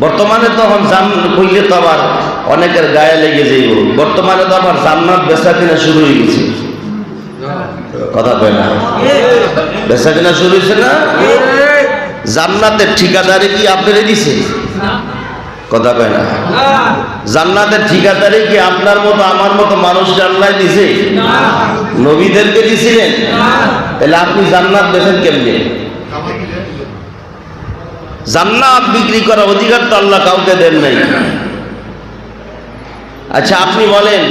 বর্তমানে তো এখন কইলে তো আবার অনেকের গায়ে লেগে যাইব। বর্তমানে তো আবার জান্নাত বেচা কিনা শুরু হয়ে গেছে। কথা কয় না? বেচা কিনা শুরু হয়েছে না? জান্নাতের ঠিকাদারি কি আপনারে দিছে? কথা কয় না? জান্নাতের ঠিকাদারি কি আপনার মতো আমার মতো মানুষ আল্লাহ দিছে? নবীদেরকে দিছিলেন? তাহলে আপনি জান্নাত বেচেন কেমনে? জান্নাত বিক্রি করার অধিকার তো আল্লাহ কাউকে দেন নাই। আচ্ছা আপনি বলেন,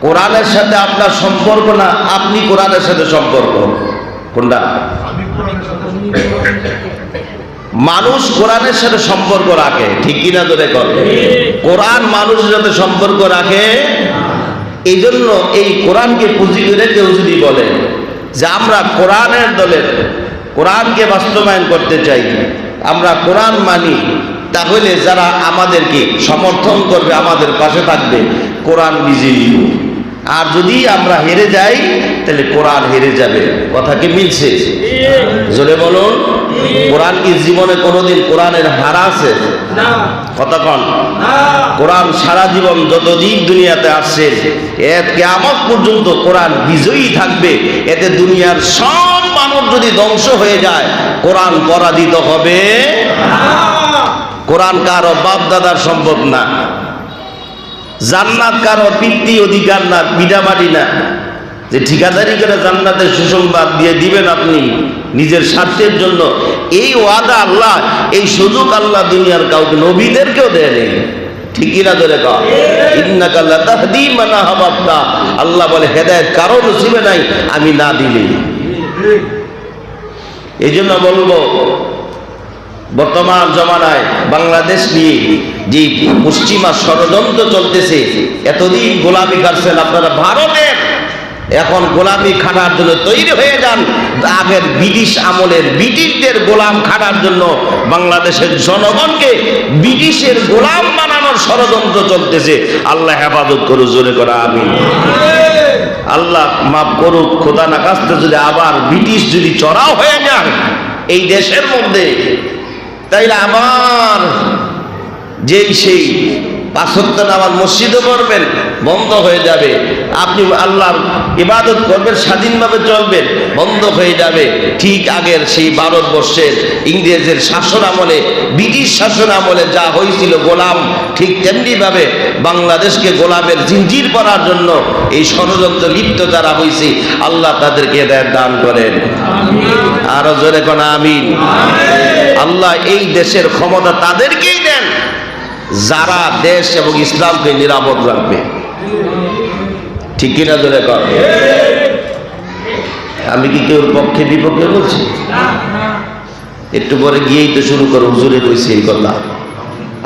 কোরআনের সাথে আপনার সম্পর্ক না আপনি কোরআনের সাথে সম্পর্ক? কোনটা? মানুষ কোরআনের সাথে সম্পর্ক রাখে, ঠিক কিনা ধরে করে? কোরআন মানুষের সাথে সম্পর্ক রাখে। এই জন্য এই কোরআনকে পুঁজি করে কেউ যদি বলে যে আমরা কোরআনের দলের, কোরআনকে বাস্তবায়ন করতে চাই, আমরা কোরআন মানি, তাহলে যারা আমাদেরকে সমর্থন করবে, আমাদের পাশে থাকবে, কোরআন বিজয়ী দিব। আর যদি আমরা হেরে যাই তাহলে কোরআন হেরে যাবে। কথা কি মিলছে? জোরে বলুন। কোরআন কি জীবনে কোনোদিন কোরআনের হারা আছে? কথা কন। কোরআন সারা জীবন যতদিন দুনিয়াতে আসছে কিয়ামত পর্যন্ত কোরআন বিজয়ী থাকবে। এতে দুনিয়ার সব মানব যদি ধ্বংস হয়ে যায়, কোরআন পরাজিত হবে। কোরআন কারো বাপ দাদার সম্পদ না, জান্নাত কারো পিতৃ অধিকার না, বিডাবাড়ি না যে ঠিকাদারি করে জান্নাতের সুসংবাদ দিয়ে দিবেন আপনি নিজের স্বার্থের জন্য। এই ওয়াদা আল্লাহ, এই সুযোগ আল্লাহ দুনিয়ার কাউকে, নবীদেরকেও দেয় নেই। ঠিকই না ধরে কও? ইন্নাকা লাতাহদি মান আহবাবতা। আল্লাহ বলে হেদায়েত কারো নসিবে নাই আমি না দিলে। এই জন্য বলবো, বর্তমান জমানায় বাংলাদেশ নিয়ে যে পশ্চিমা ষড়যন্ত্র চলতেছে, এতদিন গোলামি খাটছেন আপনারা ভারতের, এখন গোলামি খাটার জন্য তৈরি হয়ে যান। আগের ব্রিটিশ আমলের ব্রিটিশদের গোলাম খাটার জন্য বাংলাদেশের জনগণকে ব্রিটিশের গোলাম বানানোর ষড়যন্ত্র চলতেছে। আল্লাহ হেফাজত করুক, জোরে করা আমিন। আল্লাহ মাফ করুক, খোদা না কাস্তে যদি আবার ব্রিটিশ যদি চড়াও হয়ে যান এই দেশের মধ্যে, তাইলে আবার যেই সেই পাঁচ ওয়াক্ত নামাজ মসজিদে পড়বেন বন্ধ হয়ে যাবে, আপনি আল্লাহর ইবাদত করবেন, স্বাধীনভাবে চলবেন, বন্ধ হয়ে যাবে। ঠিক আগের সেই ভারতবর্ষের ইংরেজের শাসন আমলে, ব্রিটিশ শাসন আমলে যা হয়েছিল গোলাম, ঠিক তেমনি ভাবে বাংলাদেশকে গোলামের জিঞ্জির করার জন্য এই ষড়যন্ত্র লিপ্ত যারা হয়েছে, আল্লাহ তাদেরকে হেদায়েত দান করেন। আরো জোরে কোন আমিন। আল্লাহ এই দেশের ক্ষমতা তাদেরকেই দেন যারা দেশ এবং ইসলামকে নিরাপদ রাখবে। ঠিক কিনা জোরে কর? আমি কি কেউ পক্ষে বিপক্ষে বলছি? একটু পরে গিয়েই তো শুরু করো, হুজুরে কইছে এই কথা।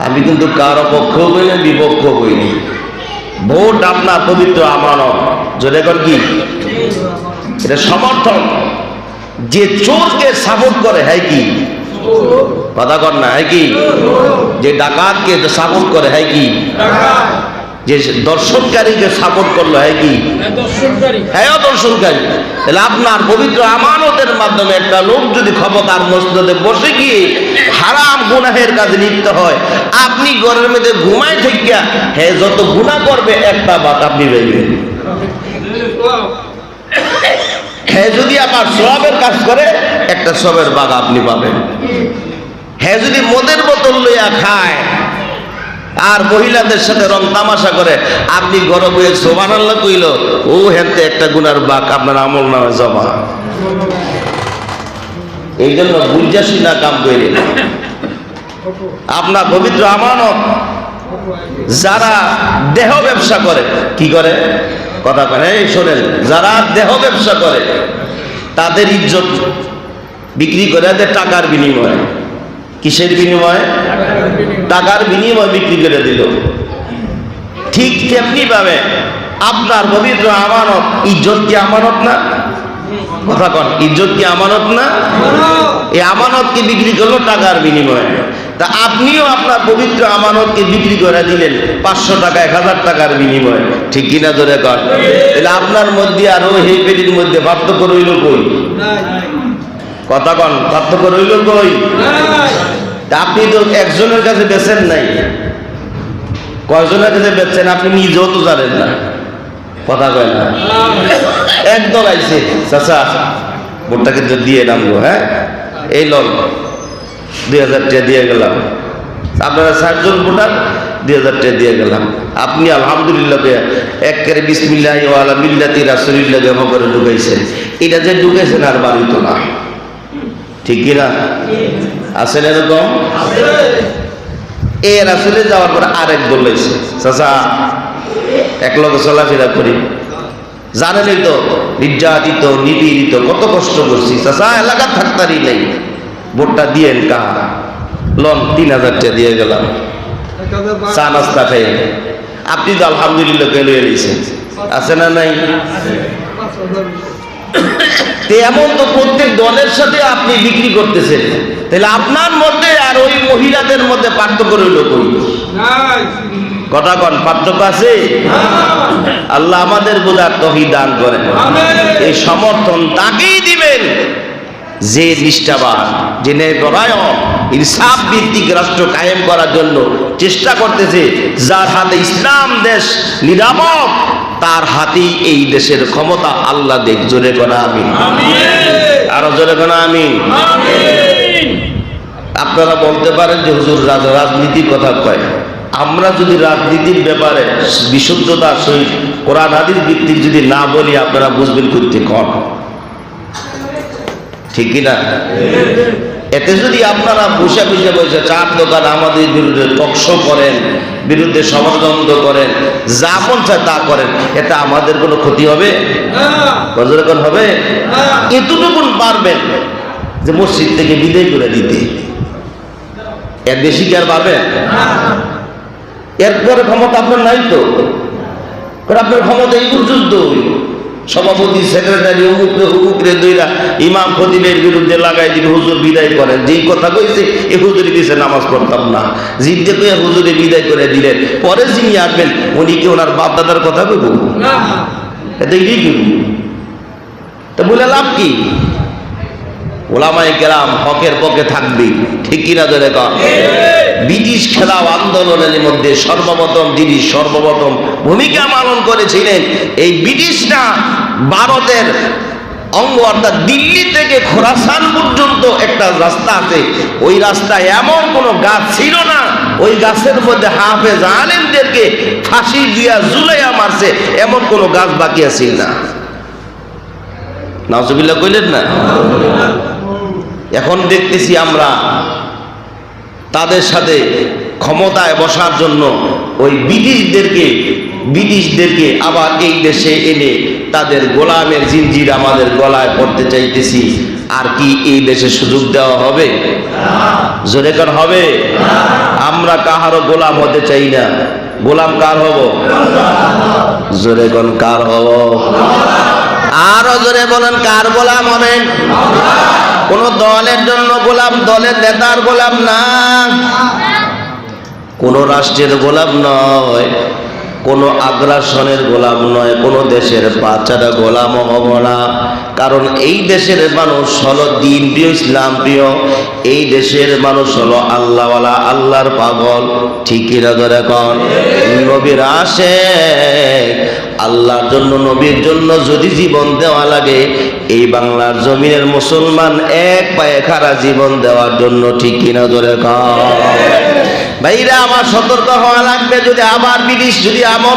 আমি কিন্তু কারো পক্ষেও বই না, বিপক্ষেও বইনি। ভোট আপনার পবিত্র আমানত। জোরে কর কি? এটা সমর্থন। যে চোরকে সাপোর্ট করে, হ্যাঁ কি কথা কর না, হ্যাঁ কি? যে ডাকাতকে সাপোর্ট করে, হ্যাঁ কি? যে দর্শনকারীকে সাপোর্ট করলো, হ্যাঁ কি? হ্যাঁ দর্শনকারী। তাহলে আপনার পবিত্র আমানতের মাধ্যমে একটা লোক যদি ক্ষমতার মসনদে বসে গিয়ে হারাম গুনাহের কাজে লিপ্ত হয়, আপনি ঘরের মধ্যে ঘুমায় থেকে হ্যাঁ যত গুনাহ করবে একটা বাত আপনি পাইবেন। হ্যাঁ যদি আমার সওয়াবের কাজ করে একটা সওয়াবের ভাগ আপনি পাবেন। হ্যাঁ যদি মদের বোতল লইয়া খায় আর মহিলাদের সাথে রং তামাশা করে, আপনি ঘরে বইয়ে সুবহানাল্লাহ কইল, ও হেনতে একটা গুনার ভাগ আপনার আমল নামে জমা। এই জন্য বুঝাসি না কাম করে আপনার পবিত্র আমানত। যারা দেহ ব্যবসা করে, কি করে কথা করে, এই শোনেন, যারা দেহ ব্যবসা করে তাদের ইজ্জত বিক্রি করে দেয় টাকার বিনিময়ে। কিসের বিনিময়ে? টাকার বিনিময়ে বিক্রি করে দিল। ঠিক তেমনি ভাবে আপনার পবিত্র আমানত, ইজ্জত কি আমানত না? কথা কন, ইজ্জত কি আমানত না? এই আমানতকে বিক্রি করলো টাকার বিনিময়ে। তা আপনিও আপনার পবিত্র আমানতকে বিক্রি করে দিলেন 500 টাকা, 1000 টাকার বিনিময়ে। ঠিক কিনা জোরে কর? তাহলে আপনার মধ্যে আর ওই পেটির মধ্যে পার্থক্য রইল কই? কথা কন, পার্থক্য রইল কই? আপনি তো একজনের কাছে বেচেন নাই, কয়জনের কাছে বেচছেন আপনি নিজেও তো জানেন না, কথা কয় না। একদল আইছে, চাচা ভোটটা কিন্তু দিয়ে নামবো, হ্যাঁ এই লন 2000 টাকা দিয়ে গেলাম, আপনারা 60 জন ভোটার 2000 টাকা দিয়ে গেলাম। আপনি আলহামদুলিল্লাহ একেবারে বিসমিল্লাহ ওয়ালা মিল্লাতি রাসূলিল্লাহ জমা করে ঢুকাইছেন। এটা যে ঢুকাইছেন আর বাড়ি তো না, ঠিক কিনা? আছেন এরকম? এর আসলে যাওয়ার পর আরেক দল হয়েছে, চাচা এক লগে চলাফেরা করি, জানেনই তো নির্যাতিত নিপীড়িত কত কষ্ট করছি, চাচা এলাকা থাকতারই নেই, ভোটটা দিয়েন কার লন 3000 টাকা দিয়ে গেলাম, চা নাস্তা খাই। আপনি তো আলহামদুলিল্লাহ কেন এসেছেন, আছে না নাই? এমন তো প্রত্যেক দলের সাথে আপনি বিক্রি করতেছেন, তাহলে আপনার মধ্যে আর ওই মহিলাদের মধ্যে পার্থক্য রইল কই? কথা কন, পার্থক্য আছে? আল্লাহ আমাদের বোঝার তৌফিক দান করেন। এই সমর্থন তাকেই দিবেন যে নিষ্ঠাবান, যে ন্যায়পরায়ণ, ইনসাফ ভিত্তিক রাষ্ট্র কায়েম করার জন্য চেষ্টা করতেছে, যার হাতে ইসলাম দেশ নিরাপদ, তার হাতেই এই দেশের ক্ষমতা আল্লাহ দেখ। জোরে করা আমিন, আরো জোরে করা আমিন। আপনারা বলতে পারেন যে হুজুর রাজনীতির কথা কয়, আমরা যদি রাজনীতির ব্যাপারে বিশুদ্ধতার সহিত কোরআন হাদিস ভিত্তিক যদি না বলি, আপনারা বুঝবেন করতে কম, ঠিক কিনা? এতে যদি আপনারা বসে চার দোকান আমাদের বিরুদ্ধে টকশো করেন, বিরুদ্ধে ষড়যন্ত্র করেন, যা মন চায় তা করেন, এটা আমাদের কোনো ক্ষতি হবে? বজ্রকন হবে? এতটুকুন পারবেন যে মসজিদ থেকে বিদায় করে দিতে, এর বেশি কি আর পারবেন? এরপরে ক্ষমতা আপনার নাই তো, আপনার ক্ষমতা এই পর্যন্ত সভাপতি সেক্রেটারি হুকুকরে দুইরা ইমাম খতিবের বিরুদ্ধে লাগাই দিন, হুজুর বিদায় করেন। যেই কথা কইছে এ হুজুরি দিয়েছে নামাজ পড়তাম না, জিদ্দে কইয়া হুজুরে বিদায় করে দিলেন, পরে যিনি আসবেন উনি কি ওনার বাপ দাদার কথা কইব? এটা কি তা বলে লাভ কি? ওলামায়ে কেরাম হকের পক্ষে থাকবে, ঠিক কিনা? ধরে কম ব্রিটিশ খেলাও আন্দোলনের মধ্যে সর্বপ্রথম ভূমিকা পালন করেছিলেন এই ব্রিটিশরা। ভারতের অঙ্গ অর্থাৎ দিল্লি থেকে খোরাসান পর্যন্ত একটা রাস্তা আছে, ওই রাস্তায় এমন কোনো গাছ ছিল না, ওই গাছের মধ্যে হাফেজ আলেমদেরকে ফাঁসি দিয়া ঝুলাইয়া মারছে, এমন কোনো গাছ বাকি আছিল না। নাউজুবিল্লাহ কইলেন না? এখন দেখতেছি আমরা তাদের সাথে ক্ষমতায় বসার জন্য ওই ব্রিটিশদেরকে আবার এই দেশে এনে তাদের গোলামের জিনজির আমাদের গলায় পড়তে চাইতেছি। আর কি এই দেশে সুযোগ দেওয়া হবে? জোরে কার হবে? আমরা কাহারও গোলাম হতে চাই না। গোলাম কার হব? জোরে কোন কার হব? আরো জোরে বলেন, কার গোলাম হবেন? কোন দলের জন্য গোলাম, দলের নেতার গোলাম না, কোন রাষ্ট্রের গোলাম নয়, কোন আগ্রাসনের গোলাম নয়, কোন দেশের বাচ্চারা গোলাম হব না। কারণ এই দেশের মানুষ হলো দিন প্রিয়, ইসলাম প্রিয়। এই দেশের মানুষ হলো আল্লাহওয়ালা, আল্লাহর পাগল, ঠিক কিনা? ধরে কন নবীর আসে আল্লাহর জন্য, নবীর জন্য যদি জীবন দেওয়া লাগে, এই বাংলার জমিনের মুসলমান এক পায়ে খাড়া জীবন দেওয়ার জন্য, ঠিক কিনা? ধরে কন ভাইরা আমার সতর্ক হওয়া লাগবে। যদি আবার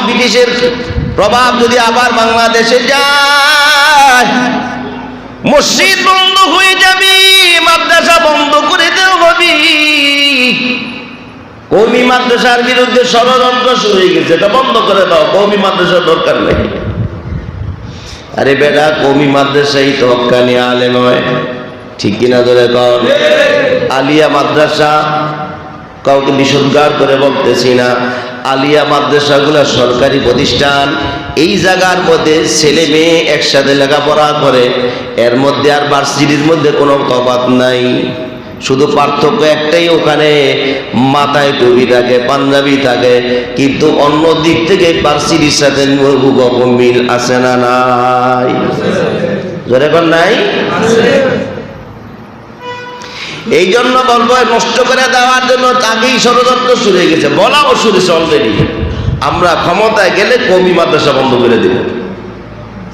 ব্রিটিশের প্রভাব যদি আবার বাংলাদেশে যায়, মসজিদ বন্ধ হয়ে যাবে, মাদ্রাসা বন্ধ করে দেওয়া হবে। কওমি মাদ্রাসার বিরুদ্ধে ষড়যন্ত্র শুরু হয়ে গেছে, এটা বন্ধ করে দাও, কওমি মাদ্রাসার দরকার নেই। আরে বেটা, কওমি মাদ্রাসাই তো হক্কানি আলেম হয়, ঠিক কিনা? ধরে কন আলিয়া মাদ্রাসা, কাউকে বিশুদ্ধার করে বলতেছি না, আলিয়া মাদ্রাসাগুলো সরকারি প্রতিষ্ঠান। এই জায়গার মধ্যে ছেলে মেয়ে একসাথে লেখাপড়া করে, এর মধ্যে আর ভার্সিটির মধ্যে কোনো তফাৎ নাই। শুধু পার্থক্য একটাই, ওখানে মাথায় টুপি থাকে, পাঞ্জাবি থাকে, কিন্তু অন্য দিক থেকে ভার্সিটির সাথে মিল আছে না নাই? জোরে কোন নাই? এই জন্য বলবো নষ্ট করে দেওয়ার জন্য আগেই ষড়যন্ত্র শুরু হয়ে গেছে, বলাও শুরুছে অলরেডি। আমরা ক্ষমতায় গেলে কওমি মাদ্রাসা বন্ধ করে দেব।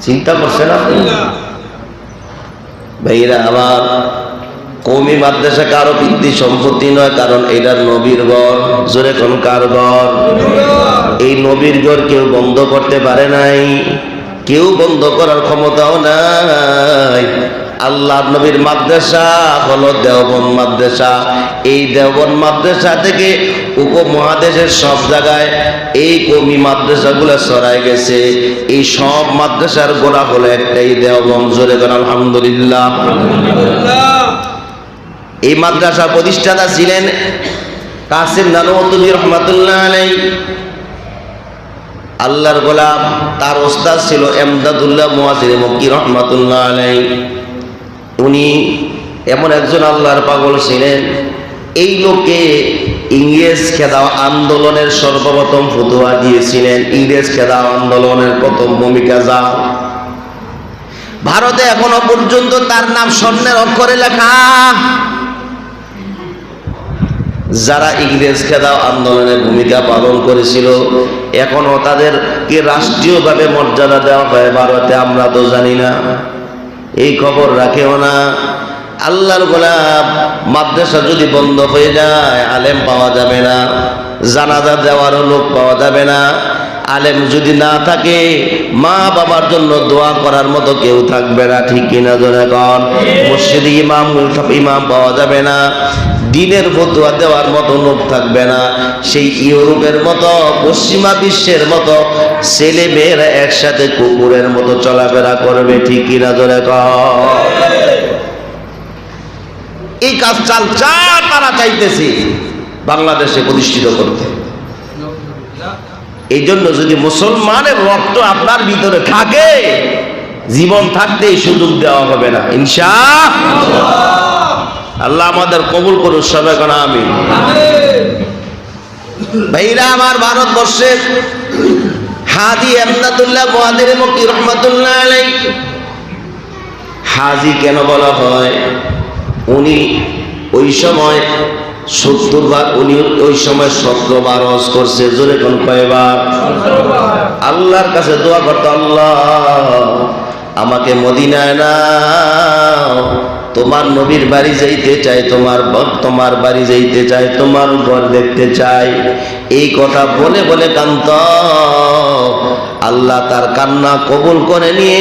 চিন্তা করছেন আপনি ভাইরা আমার? কওমি মাদ্রাসা কারো কীর্তি সম্পত্তি নয়, কারণ এটা নবীর ঘর। জোরে কোন কার ঘর? এই নবীর ঘর কেউ বন্ধ করতে পারে নাই, কেউ বন্ধ করার ক্ষমতাও নাই। আল্লাহর নবীর মাদ্রাসা হলো দেওবন্দ মাদ্রাসা। এই দেওবন্দ মাদ্রাসা থেকে উপমহাদেশের সব জায়গায় এই কওমি মাদ্রাসাগুলো ছড়ায় গেছে। এই সব মাদ্রাসার গোড়া হলো একটাই, দেওবন্দ। জোরে করে আলহামদুলিল্লাহ। এই মাদ্রাসার প্রতিষ্ঠাতা ছিলেন কাসিম নানুতুবি রহমাতুল্লাহ আলাইহি। আল্লাহর গোলাম, তার ওস্তাদ ছিল এমদাদুল্লাহ মুয়াজ্জির মক্কি রহমাতুল্লাহ আলাইহি। উনি এমন একজন আল্লাহর পাগল ছিলেন, এই লোকে ইংরেজ খেদাও আন্দোলনের সর্বপ্রথম ফতোয়া দিয়েছিলেন। ইংরেজ খেদাও আন্দোলনের প্রথম ভূমিকা যা ভারতে এখনো পর্যন্ত তার নাম স্বর্ণের অক্ষরে লেখা। যারা ইংরেজ খেদাও আন্দোলনের ভূমিকা পালন করেছিল এখনো তাদেরকে রাষ্ট্রীয়ভাবে মর্যাদা দেওয়া হয় ভারতে, আমরা তো জানি না, এই খবর রাখেও না। আল্লাহর গোলাম, মাদ্রাসা যদি বন্ধ হয়ে যায় আলেম পাওয়া যাবে না, জানাজা দেওয়ারও লোক পাওয়া যাবে না। আলেম যদি না থাকে মা বাবার জন্য দোয়া করার মতো কেউ থাকবে না, ঠিক কিনা জোরে কন? মসজিদে ইমাম পাওয়া যাবে না, দিনের ফতোয়া দেওয়ার মতো লোক থাকবে না। সেই ইউরোপের মতো পশ্চিমা বিশ্বের মতো ছেলে মেয়েরা একসাথে কুকুরের মতো চলাফেরা করবে, ঠিক কিনা জোরে কন? এই কাজ তারা চাইতেছে বাংলাদেশে প্রতিষ্ঠিত করতে। এই জন্য যদি মুসলমানের রক্ত আপনার ভিতরে থাকে, জীবন থাকতে এই সুযোগ দেওয়া হবে না ইনশাআল্লাহ। আল্লাহ আমাদের কবুল করুন, সবাই কোন আমিন। ভাইরা আমার, ভারতবর্ষের হাজী এমদাদুল্লাহ মুয়াজ্জির মক্কি রহমাতুল্লাহ আলাইহি, হাজী কেন বলা হয়? উনি ওই সময় 70 বার, উনি ওই সময় 17 বার হজ করছে। জোরে কোন কয়বার? আল্লাহর কাছে দোয়া করতো, আল্লাহ আমাকে মদিনায় নাও, তোমার নবীর বাড়ি যাইতে চাই, তোমার বাড়ি যাইতে চাই, তোমার ঘর দেখতে চাই। এই কথা বলে বলে কান্ত। আল্লাহ তার কান্না কবুল করে নিয়ে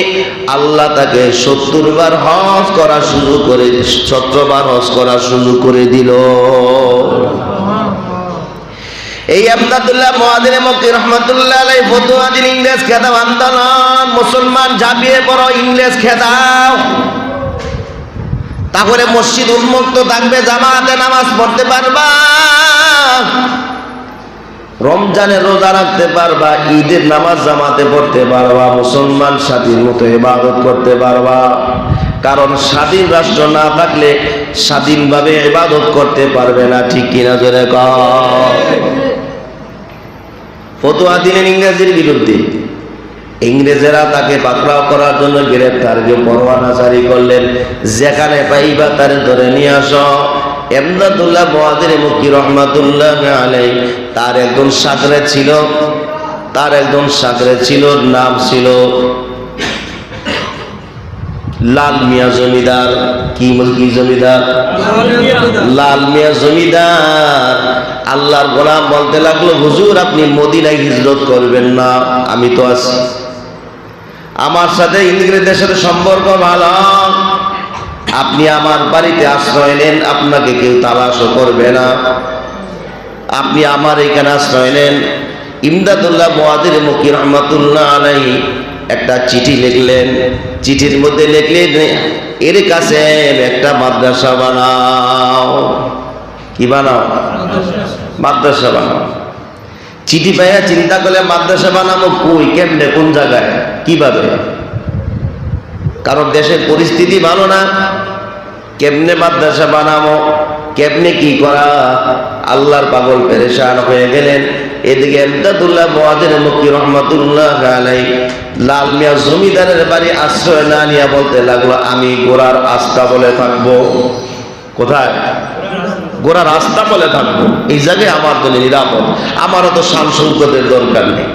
আল্লাহ তাকে 70 বার হজ করার সুযোগ করে, 17 বার হজ করার সুযোগ করে দিল। এই এমদাদুল্লাহ মুয়াজ্জির মক্কি রহমাতুল্লাহ আলাইহি ফতোয়া দিন, ইংরেজ খেদাও আন্দোলন, মুসলমান ঝাঁপিয়ে পড়ো, ইংরেজ খেদাও, তাহলে মসজিদ উন্মুক্ত থাকবে, জামাতে নামাজ পড়তে পারবা, রমজানে রোজা রাখতে পারবা, ঈদের নামাজ জামাতে পড়তে পারবা, মুসলমান স্বাধীন মতো ইবাদত করতে পারবা। কারণ স্বাধীন রাষ্ট্র না থাকলে স্বাধীনভাবে ইবাদত করতে পারবে না, ঠিক কিনা জোরে কও? ফতোয়া দিলেন ইংরেজের বিরুদ্ধে। ইংরেজেরা তাকে পাকড়াও করার জন্য গ্রেফতারকে পরোয়ানা জারি করলেন, যেখানে পাইবা তারে ধরে নিয়ে আসো। এমদাদুল্লাহ মুয়াজ্জির মক্কি রহমাতুল্লাহ আলাইহি তার একজন শাগরেদ ছিল, নাম ছিল লাল মিয়া জমিদার। কি জমিদার? লাল মিয়া জমিদার। আল্লাহর গোলাম বলতে লাগলো, হুজুর আপনি মদিনায় হিজরত করবেন না? আমি তো আছি, আমার সাথে ইংরেজদের সাথে সম্পর্ক ভালো, আপনি আমার বাড়িতে আশ্রয় নেন, আপনাকে কেউ তালাশও করবে না, আপনি আমার এখানে আশ্রয় নেন। ইমদাদুল্লাহ মুয়াজ্জির মক্কি রহমাতুল্লাহ আলাইহি একটা চিঠি লিখলেন। চিঠির মধ্যে লিখলেন, এর কাছে একটা মাদ্রাসা বানাও। কি বানাও? মাদ্রাসা বানাও। চিঠি পাইয়া চিন্তা করলে মাদ্রাসা বানাবো কই, কেমনে, কোন জায়গায়, কিভাবে? কারণ দেশের পরিস্থিতি ভালো না, কেমনে মাদ্রাসা বানাবো, কেমনে কি করা? আল্লাহর পাগল পেরেশান হয়ে গেলেন। এদিকে এমদাদুল্লাহ মুয়াজ্জির মক্কি রহমাতুল্লাহ আলাইহি লাল মিয়া জমিদারের বাড়ি আশ্রয় না নিয়ে বলতে লাগলো, আমি গোড়ার আস্থা বলে থাকবো, কোথায়? গোড়া রাস্তা বলে থাকবো, এই জায়গায় আমার জন্য নিরাপদ, আমারও তো শান শৌকতের দরকার নেই।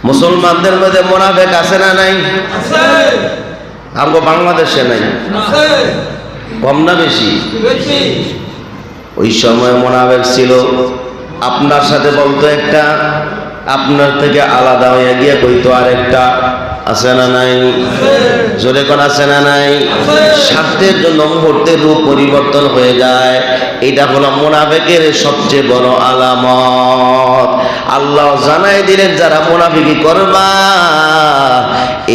মুসলমানদের মধ্যে মুনাফিক আছে না নাই? আমগো বাংলাদেশে নাই, কম না বেশি? ওই সময় মুনাফিক ছিল, আপনার সাথে বলতো একটা, আপনার থেকে আলাদা হয়ে গিয়ে কইতো আরেকটা। আছে না নাই? জোরে কোন আছে না নাই? স্বার্থের জন্য মুহূর্তের রূপ পরিবর্তন হয়ে যায়। এটা হলো মুনাফিকের সবচেয়ে বড় আলামত। আল্লাহ জানাই দিলেন, যারা মুনাফিকি করবা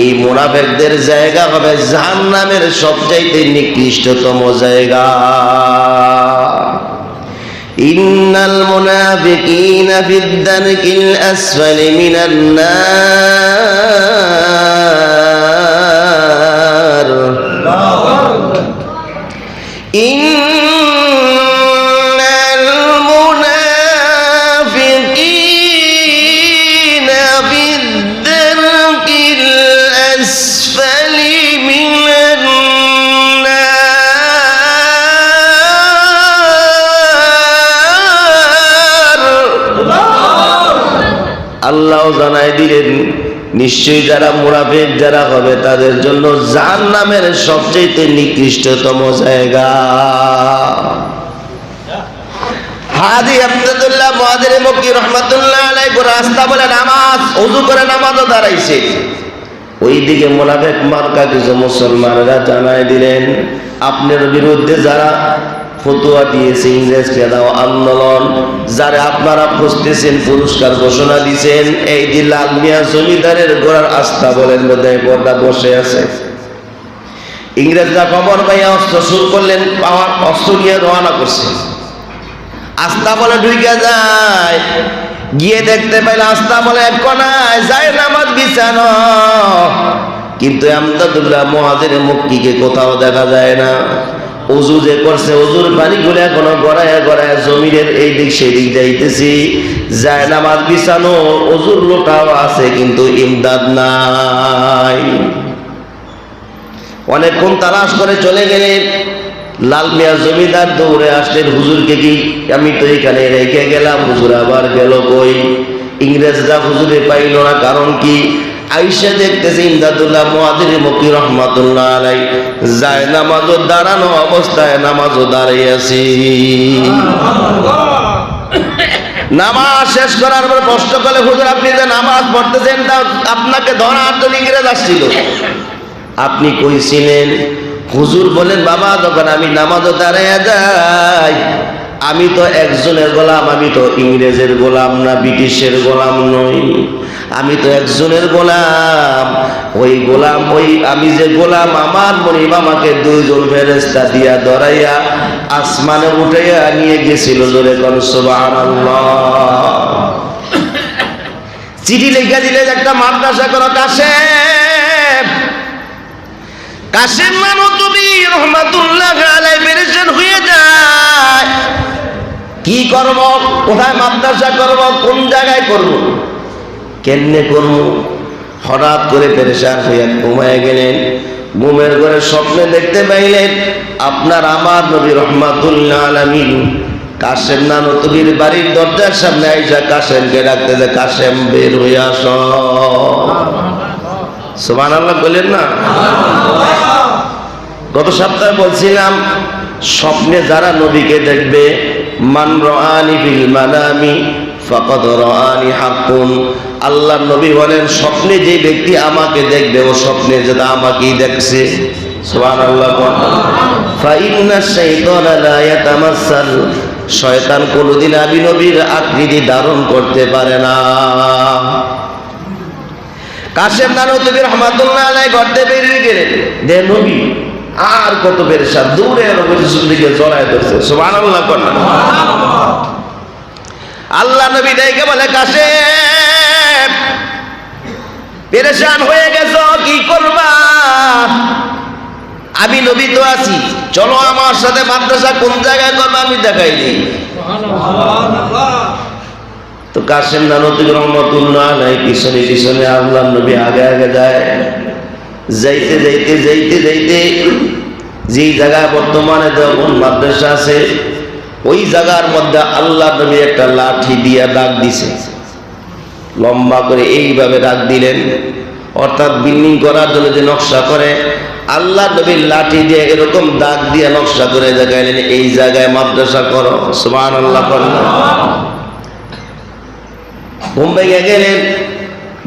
এই মুনাফিকদের জায়গা হবে জাহান্নামের সবচাইতে নিকৃষ্টতম জায়গা। ইন্নাল মুনাফিকিনা ফিদ-দারকিল আসফালি মিনান নার। ইন্নাল মুনাফিকিনা ফিদ-দারকিল আসফালি মিনান আল্লাহ জানাই দিলেন, নিশ্চয়ই যারা মুনাফিক যারা হবে তাদের জন্য জাহান্নামের সবচেয়ে নিকৃষ্টতম জায়গা। হাজী আব্দুল্লাহ মুহাজির মক্কি রাহমাতুল্লাহ আলাইহি রাস্তা বলে নামাজ, ওযু করে নামাজও দাঁড়াইছে। ওইদিকে মুনাফিক মার্কা কিছু মুসলমানেরা জানাই দিলেন, আপনার বিরুদ্ধে যারা ফতোয়া দিয়েছে, ইংরেজ ফেরাও আন্দোলন, যারা আপনারা খুঁজতেছেন, পুরস্কার ঘোষণা দিয়েছেন, এই যে লাল মিয়া জমিদারের গোড়ার আস্থা বলেন মধ্যে পর্দা বসে আছে। ইংরেজরা খবর পাইয়া অস্ত্র শুরু করলেন, পাওয়ার অস্ত্র নিয়ে রওনা করছে। আস্থা বলে ঢুকে যায়, গিয়ে দেখতে পাইলে আস্থা বলে এক কোনায় যায় নামাজ বিছানো, কিন্তু আব্দুল্লাহ মুহাজির মক্কিকে কোথাও দেখা যায় না। ওযু যে করছে, ওযুর পানিগুলো এখনো গড়ায় গড়ায় জমিনের এই দিক সেই দিক যাইতেছি, যায় নামাজ বিছানো, ওযুর লোটাও আছে কিন্তু ইমদাদ নাই। অনেকক্ষণ তালাশ করে চলে গেলেন। লাল মিয়া জমিদার দৌড়ে আসলেন, হুজুরকে কি আমি তো এখানে রেখে গেলাম, হুজুর আবার গেল কই? ইংরেজরা হুজুরে পাইল না, কারণ কি? আইসা দেখতেছে ইমদাদুল্লাহ মুহাজির মক্কি রাহমাতুল্লাহ আলাইহি যায় নামাজও দাঁড়ানো অবস্থায় নামাজও দাঁড়িয়ে আছি। নামাজ শেষ করার পর প্রশ্ন করলে, হুজুর আপনি যে নামাজ পড়তেছেন তা আপনাকে ধরার জন্য ইংরেজ আসছিল, আপনি কইছিলেন? হুজুর বলেন, বাবা যখন আমি নামাজও দাঁড়াইয়া যাই, আমি তো একজনের গোলাম, আমি তো ইংরেজের গোলাম না, ব্রিটিশের গোলাম নই, আমি তো একজনের গোলাম। ওই গোলাম, ওই আমি যে গোলাম, আমার মনিব আমাকে দুইজন ফেরেশতা দিয়া ধরাইয়া আসমানে উঠাইয়া নিয়ে গেছিল। জোরে কোন সুবহানাল্লাহ। চিঠি লিখে দিলে একটা মাদ্রাসা করো কাশেম, কাশেম নানুতুবি রাহমাতুল্লাহ আলাইহি পেরেশান হয়ে যায়, কি করব, কোথায় মাদ্রাসা করব, কোন জায়গায় করব, কেমনে করব? হঠাৎ করে পেরেশান হইয়া ঘুমায় গেলেন। ঘুমের ঘরে স্বপ্নে দেখতে পাইলেন, আপনার আমার নবী রাহমাতুল্লাহ আলামিন কাশেম নানুতুবির বাড়ির দরজার সামনে আইসা কাশেমকে ডাকতে যে, কাশেম বের হয়ে আসো। সুবহানাল্লাহ বলেন না? গত সপ্তাহে বলছিলাম, স্বপ্নে যারা নবীকে দেখবে, মান রাআনি ফিল মানামি ফাকাদ রাআনি হাক্কুন। আল্লাহর নবী বলেন, স্বপ্নে যে ব্যক্তি আমাকে দেখবে ও স্বপ্নে যেটা আমাকেই দেখছে। সুবহানাল্লাহ। ফা ইন্না শাইতানা লা ইয়াতামাসাল, শয়তান কোনদিন আমি নবীর আকৃতি ধারণ করতে পারে না। কাশেম নানুতুবি রাহমাতুল্লাহ আলাইহি ঘরতে বেরিয়ে গেলেন, দে নবী আর কত পেরেশান, দূরে নবীর দিকে জড়ায় ধরছে। সুবহানাল্লাহ কন্যা। আল্লাহ নবী ডেকে বলে, কাশেম পেরেশান হয়ে গেছো, কি করবা? আমি নবী তো আছি, চলো আমার সাথে মাদ্রাসা কোন জায়গায় করবা আমি দেখাই দিই। তো কাশেম নানুতুবি রাহমাতুল্লাহ আলাইহি পিছনে পিছনে আল্লাহ নবী আগে আগে যায়। যাইতে যাইতে যাইতে যাইতে যেই জায়গায় বর্তমানে দেওবন্দ মাদ্রাসা আছে, ওই জায়গার মধ্যে আল্লাহ নবী একটা লাঠি দিয়ে ডাক দিছে, লম্বা করে এইভাবে ডাক দিলেন। অর্থাৎ বিল্ডিং করার জন্য যে নকশা করে, আল্লাহ নবীর লাঠি দিয়ে এরকম দাগ দিয়ে নকশা করে দেখাইলেন, এই জায়গায় মাদ্রাসা করো। সুবহানাল্লাহ। ঘুম ভেঙে গেলেন,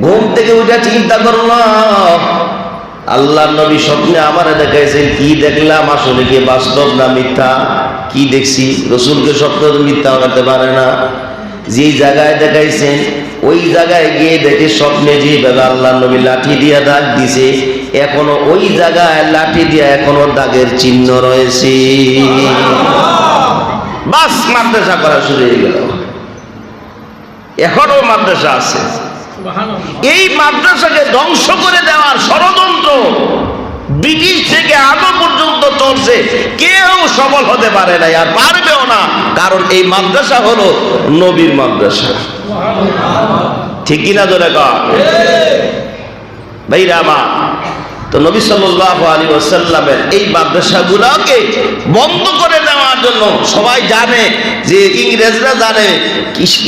ঘুম থেকে উঠে চিন্তা করল, আল্লাহ নবী স্বপ্নে আমার দেখাইছেন, কি দেখলাম আসলে কি বাস্তব না মিথ্যা? কি দেখছি? রসুলকে স্বপ্ন তো মিথ্যা হতে পারে না। যে জায়গায় দেখাইছেন ওই জায়গায় গিয়ে দেখে স্বপ্নে যেভাবে আল্লাহ নবী লাঠি দিয়ে দাগ দিছে, এখনো ওই জায়গায় লাঠি দিয়ে এখনো দাগের চিহ্ন রয়েছে। বাস, মাদ্রাসা করা শুরু হয়ে গেল। এখনো মাদ্রাসা আছে। এই মাদ্রাসাকে ধ্বংস করে দেওয়ার ষড়যন্ত্র ব্রিটিশ থেকে আজও পর্যন্ত চলছে, কেউ সফল হতে পারে না, আর পারবেও না। কারণ এই মাদ্রাসা হলো নবীর মাদ্রাসা। ঠিক কিনা জোরে কর ভাইরা আমার? তো নবী সাল্লাল্লাহু আলাইহি ওয়াসাল্লামের এই মাদ্রাসাগুলোকে বন্ধ করে দেওয়ার জন্য সবাই জানে যে, ইংরেজরা জানে,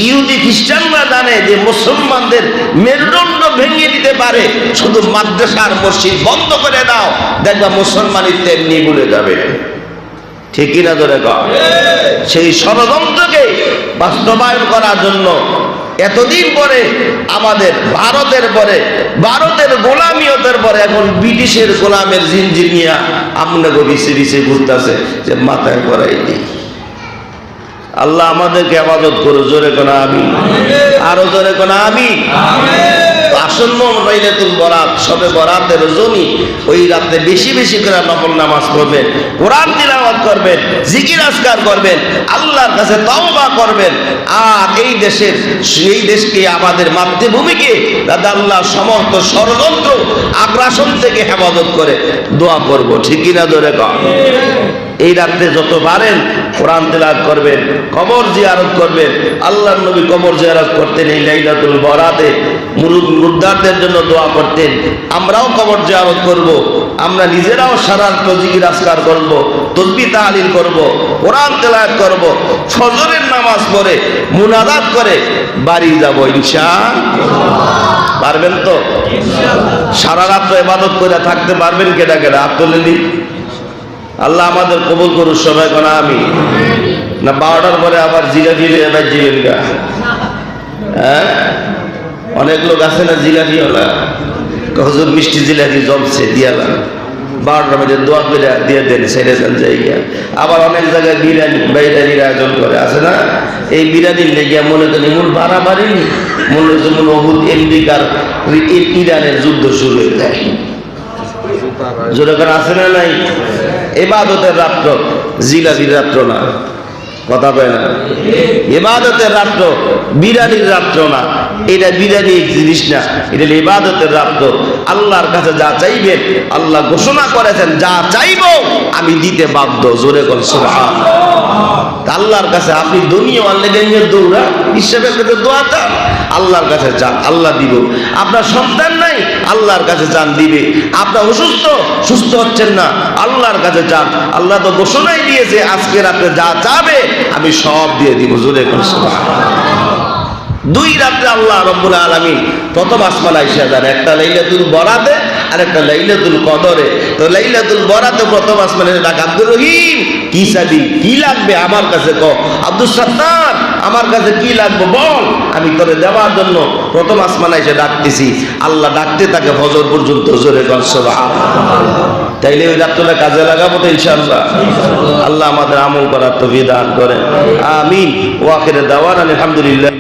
ইহুদি খ্রিস্টানরা জানে যে মুসলমানদের মেরুদণ্ড ভেঙে দিতে পারে। শুধু মাদ্রাসার মসজিদ বন্ধ করে দাও, দেখবা মুসলমানিত্ব এমনি ভুলে যাবে। ঠিক কিনা ধরে কর? সেই ষড়যন্ত্রকে বাস্তবায়ন করার জন্য এতদিন পরে আমাদের ভারতের পরে, ভারতের গোলামিয়তের পরে এখন ব্রিটিশের গোলামের জিনজির নিয়ে আপনাকে বিছে বিছে ঘুরতেছে যে মাথায় করাই দিই। আল্লাহ আমাদেরকে হেফাজত করো। জোরে কোন আমিন, আরো জোরে কোন আমিন। আসন্ন লাইলাতুল বরাত, শবে বরাতের রজনী, ওই রাতে বেশি বেশি করে নফল নামাজ পড়বেন, কোরআন তিলাওয়াত করবেন, জিকির আজকার করবেন, আল্লাহর কাছে তওবা করবেন। আর এই দেশকে, আমাদের মাতৃভূমিকে দাদা আল্লাহ সমস্ত ষড়যন্ত্র আগ্রাসন থেকে হেফাজত করে দোয়া করব। ঠিক কিনা জোরে কর? এই রাতে যত পারেন কোরআন তিলাওয়াত করবেন, কবর জিয়ারত করবেন। আল্লাহর নবী কবর জিয়ারত করতেন এই লাইলাতুল বরাতে, মুর্দারদের জন্য দোয়া করতেন। আমরাও কবর জিয়ারত করব, আমরা নিজেরাও সারাত জিকির আজকার করব, তাসবিহ তাহলিল করব, কোরআন তেলাওয়াত করব, ফজরের নামাজ পড়ে মুনাজাত করে বাড়ি যাব ইনশাআল্লাহ। পারবেন তো? সারা রাত ইবাদত করে থাকতে পারবেন? কেডা কেডা হাত তুলে দিন। আল্লাহ আমাদের কবুল করুন সবাই কোন আমিন। না 12টার পরে আবার জিলাপি এবার জিবেন গা? হ্যাঁ, অনেক লোক আছে না জিলাপি ওলা, হুজুর মিষ্টি জিলাপি জমছে দিয়ালাম, 12টার মধ্যে দোয়া করে দিয়ে দেন, ছেড়ে দেন জায়গা। আবার অনেক জায়গায় বিরিয়ানির আয়োজন করে, আছে না? এই বিরিয়ানির লেগে মনে করি মূল বাড়াবাড়ি, মনে হচ্ছে মনে অভূত আমেরিকার ইরানের যুদ্ধ শুরু হয়ে যায়। জোরে করে আছে না নাই? ইবাদতের রাত্র, জিলাপির রাত্র না। কথা পায় না? ইবাদতের রাত্র, বিরিয়ানির রাত্র না। এটা বিরিয়ানি জিনিস না, এটা ইবাদতের রাত্র। আল্লাহর কাছে যা চাইবেন, আল্লাহ ঘোষণা করেছেন যা চাইবো আমি দিতে বাধ্য। জোরে করে সুবহানাল্লাহ। আল্লাহর কাছে আপনি দুনিয়া আল্লাহকে দৌড়া হিসেবে দোয়া চান, আল্লাহর কাছে চান, আল্লাহ দিব। আপনার সন্তান নাই, আল্লাহর কাছে চান, দিবে। আপনার অসুস্থ, সুস্থ হচ্ছেন না, আল্লাহর কাছে চান। আল্লাহ তো ঘোষণাই দিয়েছে আজকে রাতে যা চাবে আমি সব দিয়ে দিব। জোরে করে সুবহানাল্লাহ। 2 রাত্রে আল্লাহ রাব্বুল আলামিন প্রথম আসমান আইসা যান, একটা লাইলাতুল বরাতে আর একটা লাইলাতুল কদরে। তো লাইলাতুল বরাতে প্রথম আসমানে ডাক, আব্দুর রহিম কি চাবি, কি লাগবে আমার কাছে কও। আব্দুল সাত্তার আমার কাছে কি লাগবে বল, আমি তোরে দেওয়ার জন্য প্রথম আসমান আইসা ডাকতেছি। আল্লাহ ডাকতে থাকে ফজর পর্যন্ত। জোরে কর সুবহানাল্লাহ। তাইলে ওই রাত্রটা কাজে লাগাবো তো ইনশাআল্লাহ। আল্লাহ আমাদের আমল করার তৌফিক দান করেন, আমিন। ওয়া আখিরু দাওয়ানা আলহামদুলিল্লাহ।